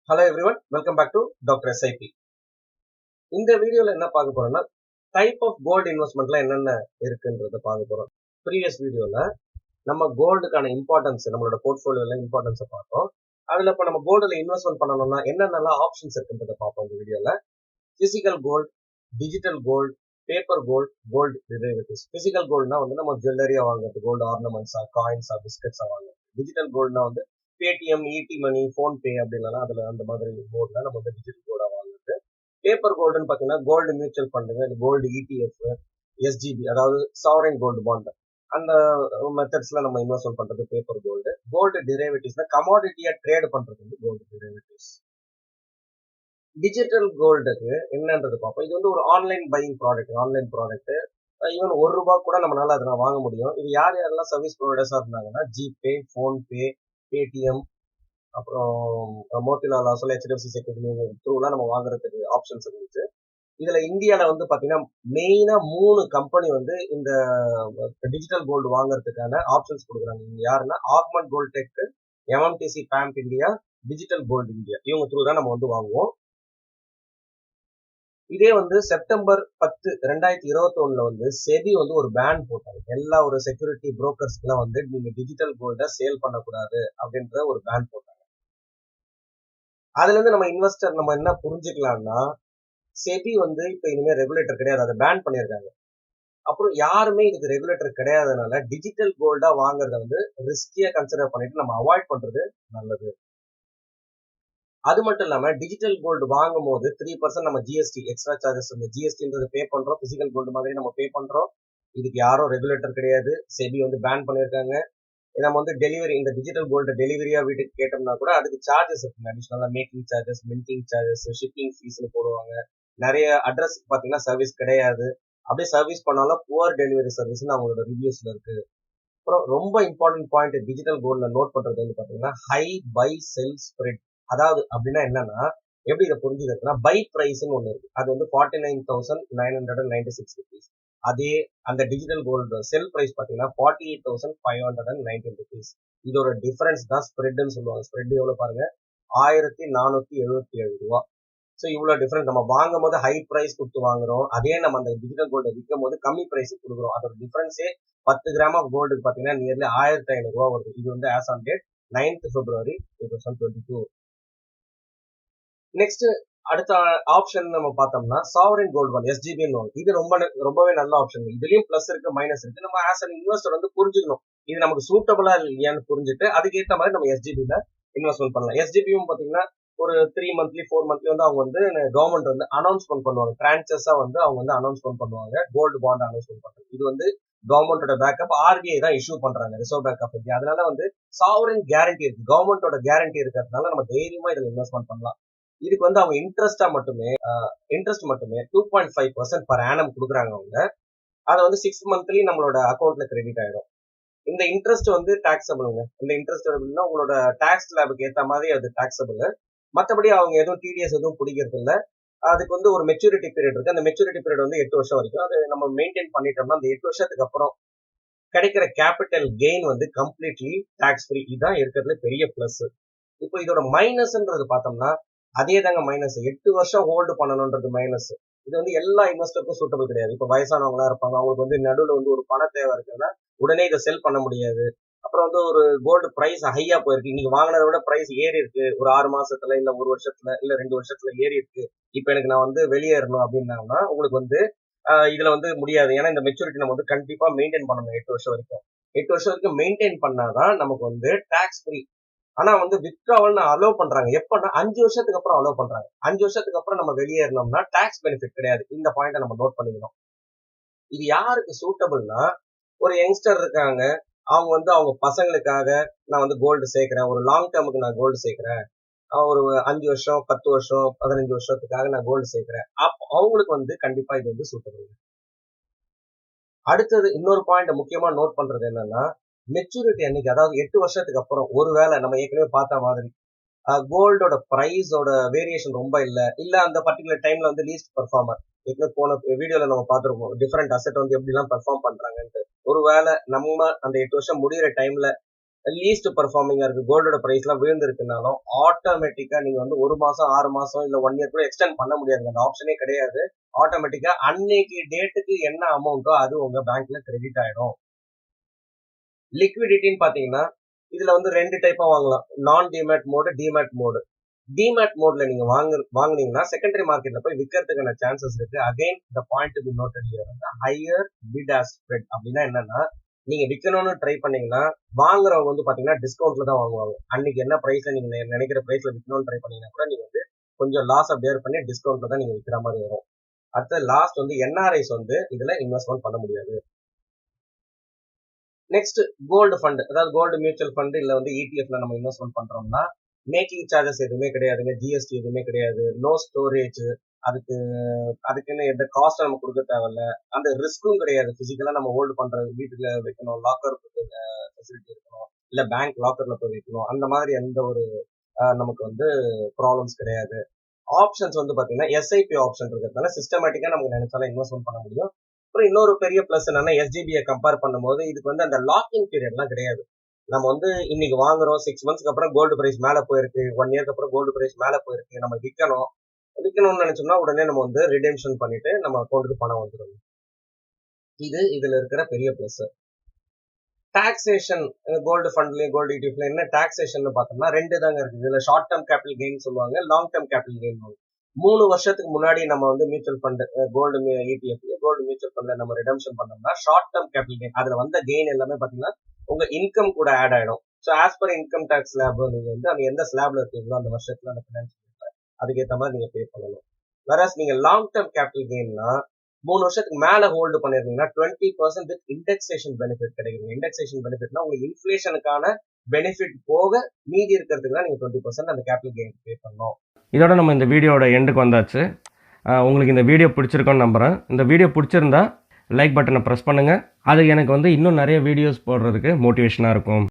Hello everyone, welcome back to drsip. இந்த வீடியோல என்ன பார்க்க போறோம்னா டைப் ஆஃப் கோல்டு இன்வெஸ்ட்மெண்ட்ல என்னென்ன இருக்குன்றத பார்க்க போறோம். ப்ரீவியஸ் வீடியோல நம்ம கோல்டுக்கான இம்பார்ட்டன்ஸ், நம்மளோட போர்ட்ஃபோலியோல இம்பார்ட்டன்ஸ் பார்த்தோம். அதுல இப்ப நம்ம கோல்டுல இன்வெஸ்ட்மெண்ட் பண்ணணும்னா என்னென்னலாம் ஆப்ஷன்ஸ் இருக்குன்றத பார்ப்போம் இந்த வீடியோல. Physical gold, digital gold, paper gold, gold derivatives. Physical கோல்டுனா வந்து நம்ம ஜுவல்லரியா வாங்குறது, கோல்டு ஆர்னமெண்ட்ஸா, காயின்ஸா, பிஸ்கட்ஸா வாங்குறது. டிஜிட்டல் கோல்டுனா வந்து பேடிஎம், இடி மணி, போன்பே அப்படின்னா அதுல அந்த மாதிரி கோல்டுல நம்ம வந்து டிஜிட்டல் கோல்டா வாங்குறது. பேப்பர் கோல்டுன்னு பாத்தீங்கன்னா கோல்டு மியூச்சுவல் ஃபண்டுங்க, கோல்டு ETF, SGB, அதாவது சாவரின் கோல்டு பாண்ட், அந்த மெத்தட்ஸ்ல நம்ம இன்வெஸ்ட்மெண்ட் பண்றது பேப்பர் கோல்டு. கோல்டு டெரிவேட்டிவ்ஸ்னா கமாடிட்டியா ட்ரேட் பண்றது வந்து கோல்டு டெரிவேட்டிவ்ஸ். டிஜிட்டல் கோல்டுக்கு என்னன்றது பார்ப்போம். இது வந்து ஒரு online buying product, online product. Even ₹1 கூட நம்மளால அதை வாங்க முடியும். இது யார் யாரெல்லாம் சர்வீஸ் ப்ரொவைடர்ஸா இருந்தாங்கன்னா ஜிபே, போன்பே, பேடிஎம், அப்புறம் மோட்டிலால் ஆசோல், HDFC செக்யூரிட்டி த்ரூலாம் நம்ம வாங்குறதுக்கு ஆப்ஷன்ஸ் இருந்துச்சு. இதுல இந்தியால வந்து பாத்தீங்கன்னா மெயினா 3 கம்பெனி வந்து இந்த டிஜிட்டல் கோல்டு வாங்குறதுக்கான ஆப்ஷன்ஸ் கொடுக்குறாங்க. இங்க யாருன்னா Augmont gold tech, MMTC PAMP India, digital gold India, இவங்க த்ரூ தான் நம்ம வந்து வாங்குவோம். இதே வந்து செப்டம்பர் 10, 2021 வந்து செபி வந்து ஒரு பேன் போட்டாங்க. எல்லா ஒரு செக்யூரிட்டி புரோக்கர்ஸ்க்குலாம் வந்து நீங்க டிஜிட்டல் கோல்ட சேல் பண்ணக்கூடாது அப்படின்ற ஒரு பேன் போட்டாங்க. அதுல இருந்து நம்ம இன்வெஸ்டர் நம்ம என்ன புரிஞ்சுக்கலாம்னா, செபி வந்து இப்ப இனிமே ரெகுலேட்டர் கிடையாது, அதை பேன் பண்ணியிருக்காங்க. அப்புறம் யாருமே இதுக்கு ரெகுலேட்டர் கிடையாதனால டிஜிட்டல் கோல்டா வாங்குறத வந்து ரிஸ்கியா கன்சிடர் பண்ணிட்டு நம்ம அவாய்ட் பண்றது நல்லது. அது மட்டும் இல்லாம டிஜிட்டல் கோல்டு வாங்கும் போது 3% நம்ம ஜிஎஸ்டி எக்ஸ்ட்ரா சார்ஜஸ், இந்த ஜிஎஸ்டின்றது பே பண்றோம். பிசிக்கல் கோல்டு மாதிரி நம்ம பே பண்றோம். இதுக்கு யாரும் ரெகுலேட்டர் கிடையாது, செபி வந்து பேன் பண்ணியிருக்காங்க. நம்ம வந்து டெலிவரி, இந்த டிஜிட்டல் கோல்டு டெலிவரியா வீட்டுக்கு கேட்டோம்னா கூட அதுக்கு சார்ஜஸ் இருக்குங்க. அடிஷனலா making charges, minting charges, shipping ஃபீஸ்னு போடுவாங்க. நிறைய அட்ரஸ் பாத்தீங்கன்னா சர்வீஸ் கிடையாது. அப்படியே சர்வீஸ் பண்ணாலும் புவர் டெலிவரி சர்வீஸ்னு அவங்களோட ரிவ்யூஸ்ல இருக்கு. அப்புறம் ரொம்ப இம்பார்ட்டன்ட் பாயிண்ட் டிஜிட்டல் கோல்ட்ல நோட் பண்றது வந்து பாத்தீங்கன்னா ஹை பை செல் ஸ்ப்ரெட். அதாவது அப்படின்னா என்னன்னா, எப்படி இதை புரிஞ்சுக்கிறதுனா, பை பிரைஸ்ன்னு ஒண்ணு இருக்கு. அது வந்து 49,996 rupees. அதே அந்த டிஜிட்டல் கோல்டு செல் பிரைஸ் பாத்தீங்கன்னா 48,519 rupees. இதோட டிஃபரன்ஸ் தான் ஸ்ப்ரெட்னு சொல்லுவாங்க. ஸ்ப்ரெட் எவ்வளவு பாருங்க, 1477 ரூபா. ஸோ இவ்வளவு டிஃபரன்ஸ். நம்ம வாங்கும் போது ஹை பிரைஸ் கொடுத்து வாங்குறோம், அதே நம்ம அந்த டிஜிட்டல் கோல்டை விற்கும் போது கம்மி பிரைஸ் கொடுக்குறோம். அதோட டிஃபரன்ஸே 10 கிராம் ஆஃப் கோல்டுக்கு பாத்தீங்கன்னா நியர்லி 1500 ரூபா வருது. இது வந்து as on date 9th February 2022. Next அடுத்த ஆப்ஷன் நம்ம பார்த்தோம்னா சாவரின் கோல்டு பாண்ட், SGBன்னு. இது ரொம்பவே நல்ல ஆப்ஷன். இதுலயும் பிளஸ் இருக்கு, மைனஸ் இருக்கு. நம்ம ஆஸ் அன் இன்வெஸ்டர் வந்து புரிஞ்சுக்கணும், இது நமக்கு சூட்டபிளா இல்லையான்னு புரிஞ்சுட்டு அதுக்கேற்ற மாதிரி நம்ம SGBல இன்வெஸ்ட்மெண்ட் பண்ணலாம். SGBயும் பாத்தீங்கன்னா ஒரு 3 மந்த்லி 4 மந்த்லி வந்து அவங்க வந்து கவர்மெண்ட் வந்து அனௌன்ஸ்மெண்ட் பண்ணுவாங்க. டிரான்ச்சஸா வந்து அவங்க வந்து அனௌன்ஸ்மெண்ட் பண்ணுவாங்க. கோல்டு பாண்ட் அனௌன்ஸ்மெண்ட் பண்றது இது வந்து கவர்மெண்டோட பேக்கப், RBI தான் இஷ்யூ பண்றாங்க, ரிசர்வ் பேங்க் ஆஃப் இந்தியா. அதனால வந்து சாவரின் கேரண்டி இருக்கு, கவர்மெண்டோட கேரண்டி இருக்கிறதுனால நம்ம தைரியமா இதுல இன்வெஸ்ட்மெண்ட் பண்ணலாம். இதுக்கு வந்து அவங்க இன்ட்ரெஸ்ட் மட்டுமே 2.5% per annum கொடுக்குறாங்க அவங்க. அதை வந்து 6 மந்த்லி நம்மளோட அக்கௌண்ட்ல கிரெடிட் ஆயிடும். இந்த இன்ட்ரெஸ்ட் வந்து டாக்ஸபிளுங்க. இந்த இன்ட்ரெஸ்ட் எப்படின்னா உங்களோட டாக்ஸ் ஸ்லாபுக்கு ஏற்ற மாதிரி அது டாக்ஸபிள். மற்றபடி அவங்க எதுவும் டிடிஎஸ் எதுவும் பிடிக்கிறது இல்லை. அதுக்கு வந்து ஒரு மெச்சூரிட்டி பீரியட் இருக்கு. அந்த மெச்சூரிட்டி பீரியட் வந்து 8 வருஷம் வரைக்கும். அது நம்ம மெயின்டைன் பண்ணிட்டோம்னா அந்த 8 வருஷத்துக்கு அப்புறம் கிடைக்கிற கேபிட்டல் கெயின் வந்து கம்ப்ளீட்லி டாக்ஸ் ஃப்ரீ. இதுதான் இருக்கிறதுல பெரிய பிளஸ். இப்போ இதோட மைனஸ்ன்றது பார்த்தோம்னா அதே தாங்க மைனஸ். 8 வருஷம் ஹோல்டு பண்ணணும்ன்றது மைனஸ். இது வந்து எல்லா இன்வெஸ்டருக்கும் சூட்டபிள் கிடையாது. இப்போ வயசானவங்களா இருப்பாங்க, அவங்களுக்கு வந்து நடுவில் வந்து ஒரு பண தேவை இருக்குன்னா உடனே இதை செல் பண்ண முடியாது. அப்புறம் வந்து ஒரு கோல்டு பிரைஸ் ஹையா போயிருக்கு, இன்னைக்கு வாங்கினதை விட பிரைஸ் ஏறி இருக்கு, ஒரு 6 மாசத்துல இல்ல 1 வருஷத்துல இல்ல 2 வருஷத்துல ஏறி இருக்கு, இப்ப எனக்கு நான் வந்து வெளியேறணும் அப்படின்னாங்கன்னா உங்களுக்கு வந்து இதுல வந்து முடியாது. ஏன்னா இந்த மெச்சூரிட்டி நம்ம வந்து கண்டிப்பா மெயின்டைன் பண்ணணும் 8 வருஷம் வரைக்கும். 8 வருஷம் வரைக்கும் மெயின்டைன் பண்ணாதான் நமக்கு வந்து டாக்ஸ் ஃப்ரீ. ஆனா வந்து வித்ட்ராவல் அலோவ் பண்றாங்க எப்பன்னா 5 வருஷத்துக்கு அப்புறம் அலோவ் பண்றாங்க. 5 வருஷத்துக்கு அப்புறம் நம்ம வெளியேறணும்னா டாக்ஸ் பெனிஃபிட் கிடையாது. இந்த பாயிண்ட நம்ம நோட் பண்ணிக்கணும். இது யாருக்கு சூட்டபிள்னா, ஒரு யங்ஸ்டர் இருக்காங்க, அவங்க வந்து அவங்க பசங்களுக்காக நான் வந்து கோல்டு சேர்க்கிறேன், ஒரு லாங் டேர்முக்கு நான் கோல்டு சேர்க்கிறேன், ஒரு 5 வருஷம் 10 வருஷம் 15 வருஷத்துக்காக நான் கோல்டு சேர்க்கிறேன், அப்போ அவங்களுக்கு வந்து கண்டிப்பா இது வந்து சூட்டபிள். அடுத்தது இன்னொரு பாயிண்ட் முக்கியமா நோட் பண்றது என்னன்னா, மெச்சூரிட்டி அன்னைக்கு, அதாவது 8 வருஷத்துக்கு அப்புறம் ஒருவேளை நம்ம ஏற்கனவே பார்த்த மாதிரி கோல்டோட பிரைஸோட வேரியேஷன் ரொம்ப இல்ல அந்த பர்டிகுலர் டைம்ல வந்து லீஸ்ட் பெர்ஃபார்மர், ஏற்கனவே போன வீடியோல நம்ம பார்த்துருப்போம் டிஃபரெண்ட் அசெட் வந்து எப்படி எல்லாம் பெர்ஃபார்ம் பண்றாங்கன்ட்டு. ஒருவேளை நம்ம அந்த 8 வருஷம் முடிகிற டைம்ல லீஸ்ட் பெர்ஃபார்மிங்கா இருக்கு, கோல்டோட பிரைஸ்லாம் விழுந்திருக்குனாலும் ஆட்டோமேட்டிக்கா நீங்க வந்து 1 மாசம், 6 மாசம் இல்ல 1 இயர் கூட எக்ஸ்டெண்ட் பண்ண முடியாதுங்க. அந்த ஆப்ஷனே கிடையாது. ஆட்டோமேட்டிக்கா அன்னைக்கு டேட்டுக்கு என்ன அமௌண்ட்டோ அது உங்க பேங்க்ல கிரெடிட் ஆயிடும். லிக்விடிட்டின்னு பாத்தீங்கன்னா இதுல வந்து 2 டைப்பா வாங்கலாம். நான் demat mode, demat mode. Demat மோட்ல நீங்க வாங்குனீங்கன்னா செகண்டரி மார்க்கெட்ல போய் விக்கிறதுக்கான சான்சஸ் இருக்கு. Again the point to be noted here வந்து ஹையர் பிட் ஆஸ் ஸ்ப்ரெட். அப்படின்னா என்னன்னா, நீங்க விக்கணும்னு ட்ரை பண்ணீங்கன்னா வாங்குறவங்க வந்து பாத்தீங்கன்னா டிஸ்கவுண்ட்ல தான் வாங்குவாங்க. அன்னைக்கு என்ன பிரைஸ்ல நீங்க நினைக்கிற பிரைஸ்ல விக்கணும்னு ட்ரை பண்ணீங்கன்னா கூட நீங்க வந்து கொஞ்சம் லாஸ் பேர் பண்ணி டிஸ்கவுண்ட்ல தான் நீங்க விக்கிற மாதிரி வரும். அடுத்து லாஸ்ட் வந்து என்ஆர்ஐஸ் வந்து இதுல இன்வெஸ்ட்மெண்ட் பண்ண முடியாது. நெக்ஸ்ட் கோல்டு ஃபண்ட், அதாவது கோல்டு மியூச்சுவல் ஃபண்ட் இல்ல வந்து இடிஎஃப்ல நம்ம இன்வெஸ்ட்மெண்ட் பண்றோம்னா மேக்கிங் சார்ஜஸ் எதுவுமே கிடையாதுங்க, ஜிஎஸ்டி எதுவுமே கிடையாது, நோ ஸ்டோரேஜ், அதுக்கு அதுக்குன்னு எந்த காஸ்ட் நம்ம கொடுக்க தேவையில்ல, அந்த ரிஸ்க்கும் கிடையாது. பிசிக்கலா நம்ம ஹோல்டு பண்றது, வீட்டுல வைக்கணும், லாக்கர் ஃபெசிலிட்டி இருக்கணும், இல்ல பேங்க் லாக்கர்ல போய் வைக்கணும், அந்த மாதிரி எந்த ஒரு நமக்கு வந்து ப்ராப்ளம்ஸ் கிடையாது. ஆப்ஷன்ஸ் வந்து பாத்தீங்கன்னா எஸ்ஐபி ஆப்ஷன் இருக்கிறதுனால சிஸ்டமேட்டிக்கா நமக்கு நினைச்சாலும் இன்வெஸ்ட்மெண்ட் பண்ண முடியும். அப்புறம் இன்னொரு பெரிய பிளஸ் என்னன்னா எஸ்ஜிபியை கம்பேர் பண்ணும்போது இதுக்கு வந்து அந்த லாக்கிங் பீரியட்லாம் கிடையாது. நம்ம வந்து இன்னைக்கு வாங்குறோம், 6 மந்த்ஸ்க்கு அப்புறம் கோல்டு பிரைஸ் மேல போயிருக்கு, 1 இயர்க்கு அப்புறம் கோல்டு பிரைஸ் மேல போயிருக்கு, நம்ம விற்கணும்னு நினைச்சோம்னா உடனே நம்ம வந்து ரிடெம்ஷன் பண்ணிட்டு நம்ம அக்கௌண்ட்டுக்கு பணம் வந்துடும். இதுல இருக்கிற பெரிய பிளஸ். டாக்ஸேஷன் கோல்டு ஃபண்ட்லயும் கோல்டு இடிஎஃப்ல என்ன டாக்ஸேஷன் பார்த்தோம்னா 2 தாங்க இருக்கு. இதுல ஷார்ட் டேர்ம் கேபிட்டல் கெயின் சொல்லுவாங்க, லாங் டேர்ம் கேபிட்டல் கெயின். 3 வருஷத்துக்கு முன்னாடி நம்ம வந்து mutual fund gold ETF gold mutual ஃபண்ட்ல நம்ம ரிடம்ஷன் பண்ணோம்னா ஷார்ட் டேர்ம் கேபிட்டல் கெயின், அதுல வந்த கெயின் எல்லாமே பாத்தீங்கன்னா உங்க இன்கம் கூட ஆட் ஆயிடும். So as per income tax slab நீங்க வந்து அந்த எந்த ஸ்லாப்ல இருக்கீங்களோ அந்த வருஷத்துல அந்த பினான்சியல் அதுக்கேற்ற மாதிரி நீங்க பே பண்ணணும். வேற நீங்க லாங் டேர்ம் கேபிட்டல் கெயின்னா 3 வருஷத்துக்கு மேல ஹோல்டு பண்ணிருந்தீங்கன்னா 20% இண்டெக்ஸேஷன் பெனிஃபிட் கிடைக்குது. இண்டெக்ஸேஷன் பெனிஃபிட்னா உங்களுக்கு இன்ஃபிளேஷனுக்கான பெனிஃபிட் போக மீதி இருக்கிறதுக்கு தான் நீங்க 20% அந்த கேபிட்டல் கெயின் பே பண்ணணும். இதோட நம்ம இந்த வீடியோட எண்டுக்கு வந்தாச்சு. உங்களுக்கு இந்த வீடியோ பிடிச்சிருக்கோன்னு நம்புறேன். இந்த வீடியோ பிடிச்சிருந்தா லைக் பட்டனை ப்ரெஸ் பண்ணுங்க. அது எனக்கு வந்து இன்னும் நிறைய வீடியோஸ் போடுறதுக்கு மோட்டிவேஷனா இருக்கும்.